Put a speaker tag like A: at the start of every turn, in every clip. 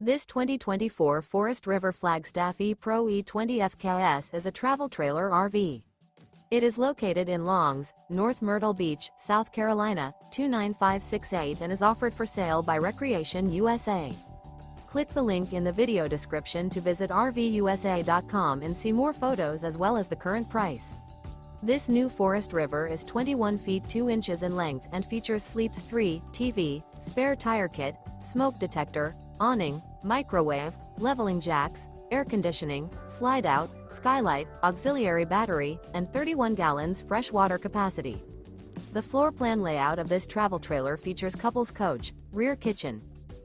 A: This 2024 Forest River Flagstaff E-Pro E20 FKS is a travel trailer RV. It is located in Longs, North Myrtle Beach, South Carolina, 29568 and is offered for sale by Recreation USA. Click the link in the video description to visit RVUSA.com and see more photos as well as the current price. This new Forest River is 21 feet 2 inches in length and features Sleeps 3, TV, spare tire kit, smoke detector, awning, microwave, leveling jacks, air conditioning, slide out, skylight, auxiliary battery, and 31 gallons fresh water capacity. The floor plan layout of this travel trailer features couples coach, rear kitchen.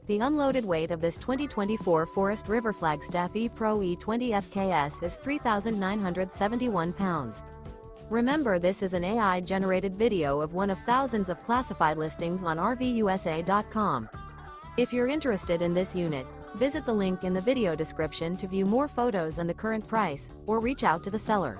A: The unloaded weight of this 2024 Forest River Flagstaff E-Pro E20 FKS is 3,971 pounds. Remember, this is an AI-generated video of one of thousands of classified listings on RVUSA.com. If you're interested in this unit, visit the link in the video description to view more photos and the current price, or reach out to the seller.